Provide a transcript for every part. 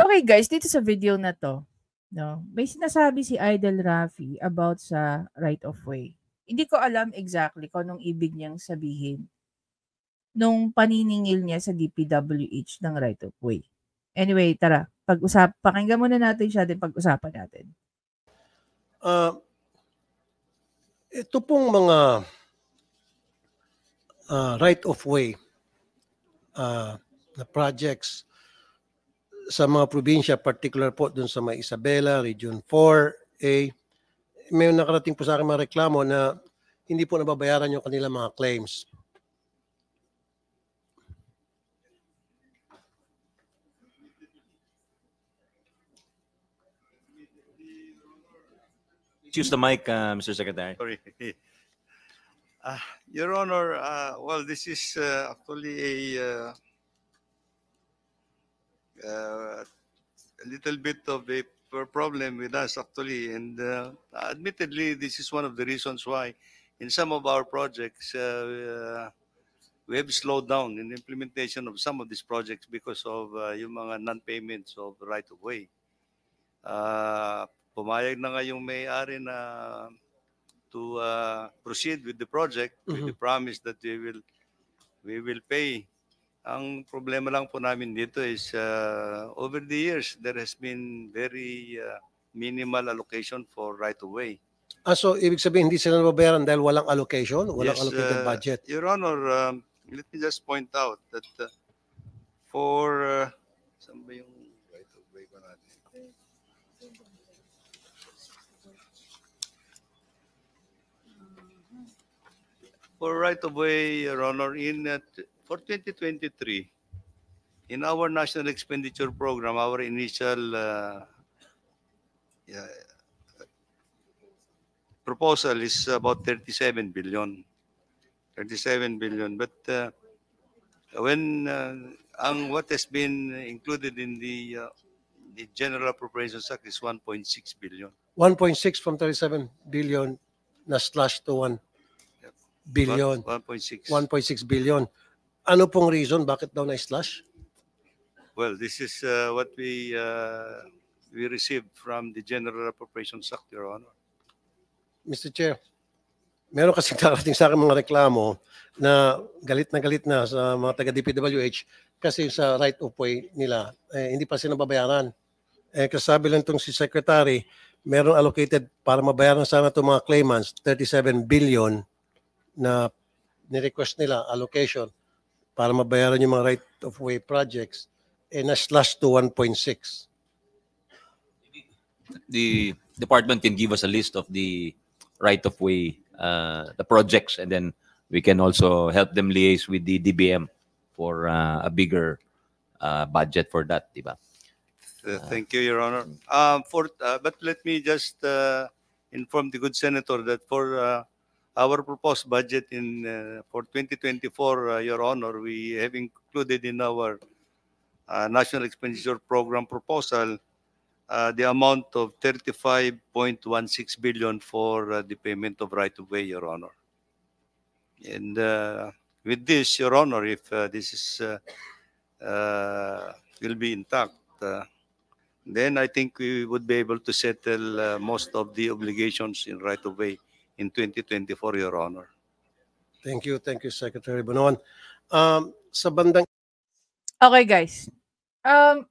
Okay guys, dito sa video na to, no, may sinasabi si Idol Rafi about sa right of way. Hindi ko alam exactly kung anong ibig niyang sabihin nung paniningil niya sa DPWH ng right of way. Anyway, tara, pakinggan muna natin siya, din pag-usapan natin. Ito pong mga right of way na projects sa mga probinsya, particular po dun sa may Isabela, Region 4A, may nakarating po sa akin mga reklamo na hindi po nababayaran yung kanilang mga claims. Use the mic, Mr. Secretary. Sorry. Your Honor, well, this is actually a little bit of a problem with us, actually. And admittedly, this is one of the reasons why in some of our projects, we have slowed down in the implementation of some of these projects because of yung mga non-payments of right-of-way. Pumayag na nga yung may-ari na to proceed with the project with the promise that we will pay. Ang problema lang po namin dito is over the years there has been very minimal allocation for right-of-way. So ibig sabihin hindi sila nababayaran dahil walang allocation, walang Yes, allocated budget. Your Honor, let me just point out that for saan ba yung right-of-way ko natin? For right-of-way, Your Honor, for 2023, in our national expenditure program, our initial proposal is about 37 billion. 37 billion. But when what has been included in the General Appropriations Act is 1.6 billion. 1.6 from 37 billion na slash to 1 billion. 1.6. 1.6 billion. Ano pong reason bakit daw na-slash? Well, this is what we received from the General Appropriations Act, Your Honor. Mr. Chair, meron kasing darating sa akin mga reklamo na galit na sa mga taga-DPWH kasi sa right of way nila, hindi pa sila babayaran. Kasabi lang itong si Secretary, meron allocated para mabayaran sana itong mga claimants, 37 billion na ni-request nila allocation para mabayaran yung mga right of way projects, na-slash to 1.6. The department can give us a list of the right of way, the projects, and then we can also help them liaise with the DBM for a bigger budget for that, diba? Thank you, Your Honor. But let me just inform the good senator that for our proposed budget for 2024, Your Honor, we have included in our National Expenditure Program proposal the amount of 35.16 billion for the payment of right-of-way, Your Honor. And with this, Your Honor, if this is will be intact, then I think we would be able to settle most of the obligations in right-of-way in 2024, Your Honor. Thank you, Secretary Bonoan. Sa bandang... Okay guys,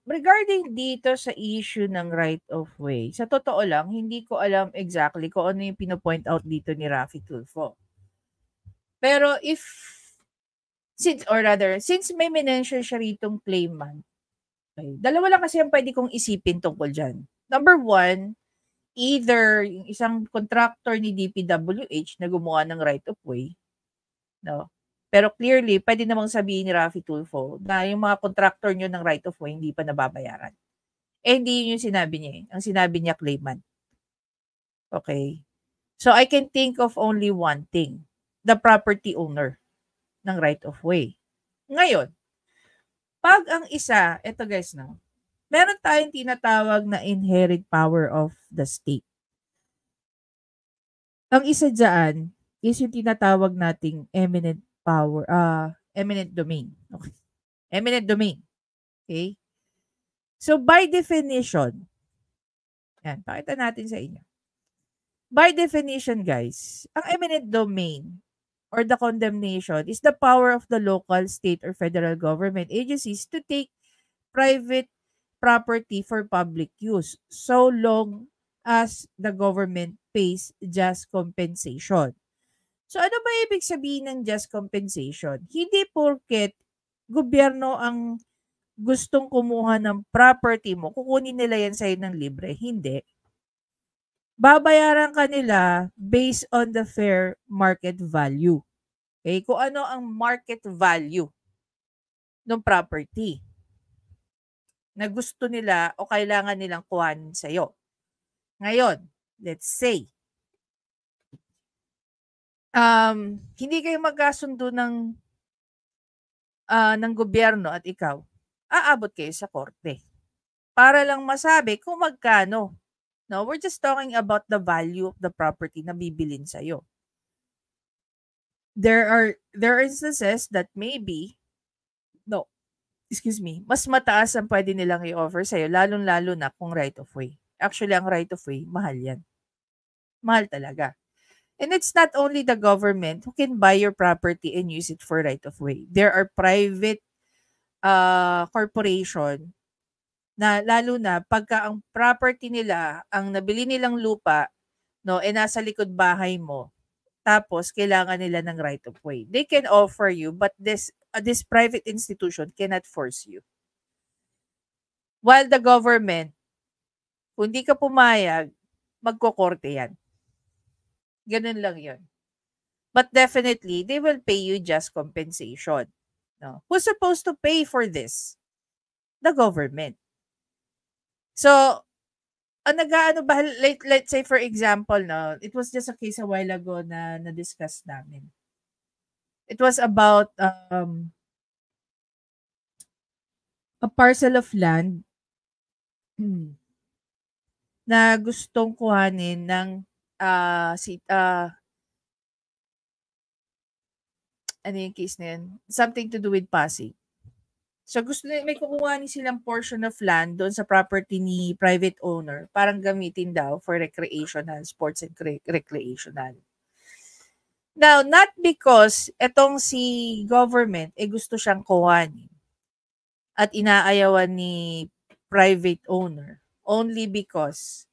regarding dito sa issue ng right of way, sa totoo lang, hindi ko alam exactly kung ano yung pinopoint out dito ni Rafi Tulfo. Pero since may mention siya ritong claimant, okay, dalawa lang kasi ang pwede kong isipin tungkol dyan. Number one, either yung isang contractor ni DPWH na gumawa ng right of way, no? Pero clearly, pwede namang sabihin ni Rafi Tulfo na yung mga contractor nyo ng right of way hindi pa nababayaran. Hindi yun yung sinabi niya. Ang sinabi niya, claimant. Okay? So, I can think of only one thing. The property owner ng right of way. Ngayon, pag ang isa, eto guys, no, meron tayong tinatawag na inherent power of the state. Ang isa dyan is yung tinatawag nating eminent power, eminent domain. Okay. Eminent domain. Okay? So by definition, yan, pakita natin sa inyo. By definition, guys, ang eminent domain or the condemnation is the power of the local, state, or federal government agencies to take private property for public use so long as the government pays just compensation. So ano ba ibig sabihin ng just compensation? Hindi porket gobyerno ang gustong kumuha ng property mo, kukunin nila yan sa'yo ng libre. Hindi. Babayaran ka nila based on the fair market value. Okay? Kung ano ang market value ng property na gusto nila o kailangan nilang kuhanin sa'yo. Ngayon, let's say, hindi kayo magkasundo ng gobyerno at ikaw, aabot kayo sa korte para lang masabi kung magkano. No, we're just talking about the value of the property na bibilin sa'yo. There are instances that maybe, mas mataas ang pwede nilang i-offer sa'yo, lalong-lalo na kung right of way. Actually, ang right of way, mahal yan. Mahal talaga. And it's not only the government who can buy your property and use it for right of way. There are private corporation na lalo na pagka ang property nila, ang nabili nilang lupa, nasa likod bahay mo, tapos kailangan nila ng right of way. They can offer you, but this private institution cannot force you. While the government, kung di ka pumayag, magkokorte yan. Ganun lang yun. But definitely, they will pay you just compensation. No? Who's supposed to pay for this? The government. So, let's say for example, it was just a case a while ago na na-discuss namin. It was about a parcel of land na gustong kuhanin ng ano yung case na yan? Something to do with Pasig. So may kukuha silang portion of land doon sa property ni private owner, parang gamitin daw for recreational, sports and recreational. Now, not because etong si government gusto siyang kuhanin at inaayawan ni private owner, only because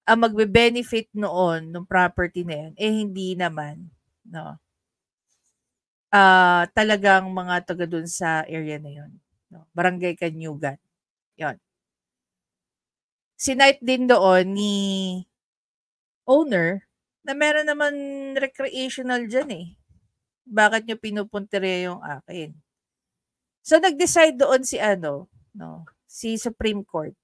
ang magbe-benefit noon ng property na yan, hindi naman, talagang mga taga dun sa area na yun. Barangay Kanyugan. Yun. Sinight din doon ni owner na meron naman recreational dyan eh. Bakit nyo pinupuntirya yung akin? So, nag-decide doon si Supreme Court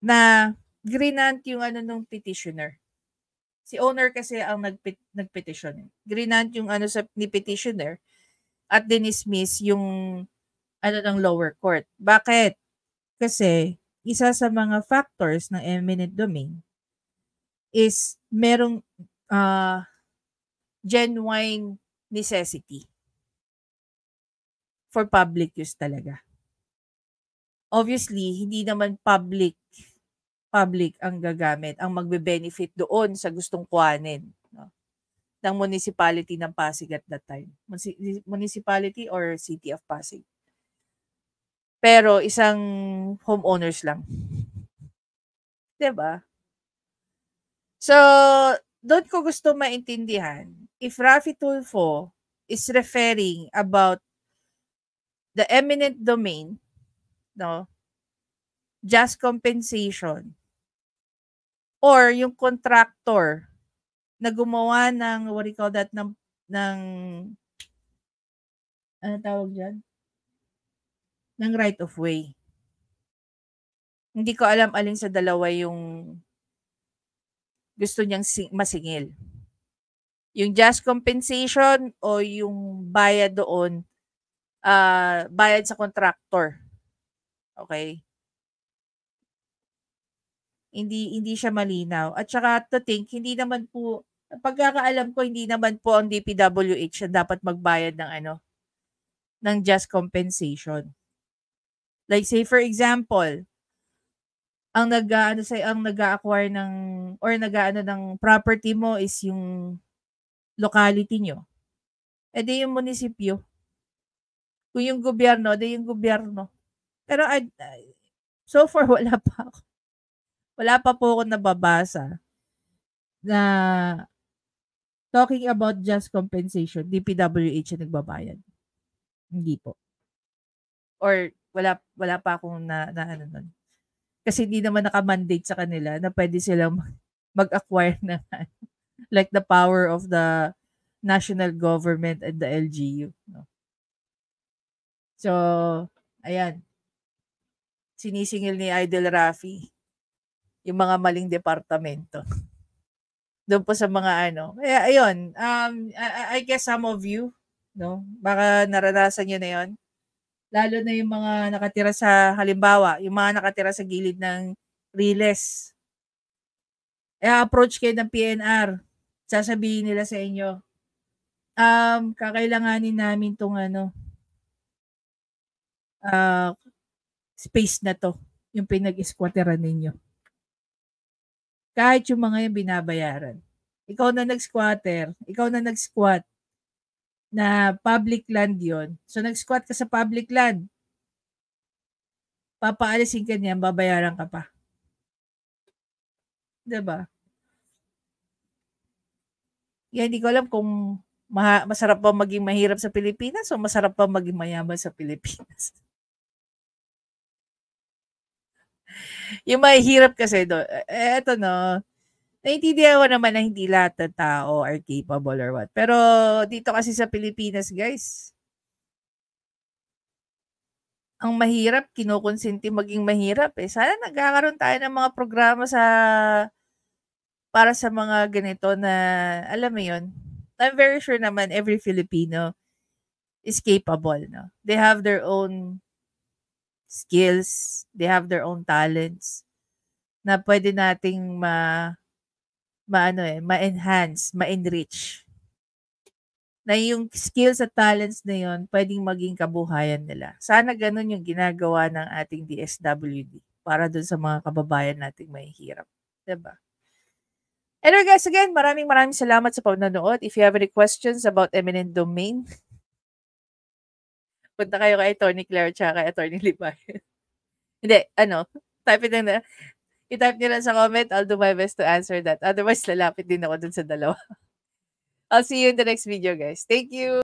na grinant yung nung petitioner. Si owner kasi ang nagpetition. Grinant yung ni petitioner at dinismiss yung ng lower court. Bakit? Kasi isa sa mga factors ng eminent domain is merong genuine necessity for public use talaga. Obviously, hindi naman public ang gagamit, ang magbe-benefit doon sa gustong kuhanin ng municipality ng Pasig at that time. Municipality or City of Pasig. Pero isang homeowners lang. Diba? So, doon ko gusto maintindihan, if Raffy Tulfo is referring about the eminent domain, just compensation, or yung contractor na gumawa ng, what do you call that, ng ano tawag dyan? Ng right of way. Hindi ko alam alin sa dalawa yung gusto niyang masingil. Yung just compensation o yung bayad doon, bayad sa contractor. Okay? Hindi siya malinaw. At saka to think, hindi naman po, pagkakaalam ko, hindi naman po ang DPWH na dapat magbayad ng ng just compensation. Like say for example, ang nag-a-acquire ng or nag-aano ng property mo is yung locality nyo. Eh di yung munisipyo. Kung yung gobyerno, di yung gobyerno. Pero so far wala pa po ako nababasa na talking about just compensation, DPWH ang nagbabayad. Hindi po. Or wala pa akong na ano nun. Kasi hindi naman naka-mandate sa kanila na pwede silang mag-acquire na like the power of the national government and the LGU. No? So, ayan. Sinisingil ni Idol Rafi yung mga maling departamento. Doon po sa mga ano. Kaya ayun, I guess some of you, no, baka naranasan nyo na yun. Lalo na yung mga nakatira sa, halimbawa, yung mga nakatira sa gilid ng Riles. Approach kayo ng PNR. Sasabihin nila sa inyo, kakailanganin namin tong space na to, yung pinag-squatteran ninyo. Kahit yung mga yung binabayaran. Ikaw na nag-squatter, ikaw na nag-squat na public land yon. So nag-squat ka sa public land. Papaalisin ka niyan, babayaran ka pa. 'Di ba? Yan, hindi ko alam kung masarap ba maging mahirap sa Pilipinas o masarap ba maging mayaman sa Pilipinas. Yung mahirap kasi doon, eto no, naiintindihan ko naman na hindi lahat ng tao are capable or what. Pero dito kasi sa Pilipinas, guys, ang mahirap, kinukonsenti maging mahirap eh. Sana nagkakaroon tayo ng mga programa para sa mga ganito na, alam mo yun, I'm very sure naman every Filipino is capable. No? They have their own skills, they have their own talents na pwede nating ma-enhance, ma-enrich. Na yung skills at talents na yun, pwedeng maging kabuhayan nila. Sana ganun yung ginagawa ng ating DSWD para dun sa mga kababayan nating mahihirap. Diba? Anyway guys, again, maraming salamat sa panonood. If you have any questions about eminent domain, punta kayo kay Attorney Claire at kay Attorney Libayan. Hindi, type it na. I-type nyo lang sa comment. I'll do my best to answer that. Otherwise, lalapit din ako dun sa dalawa. I'll see you in the next video, guys. Thank you!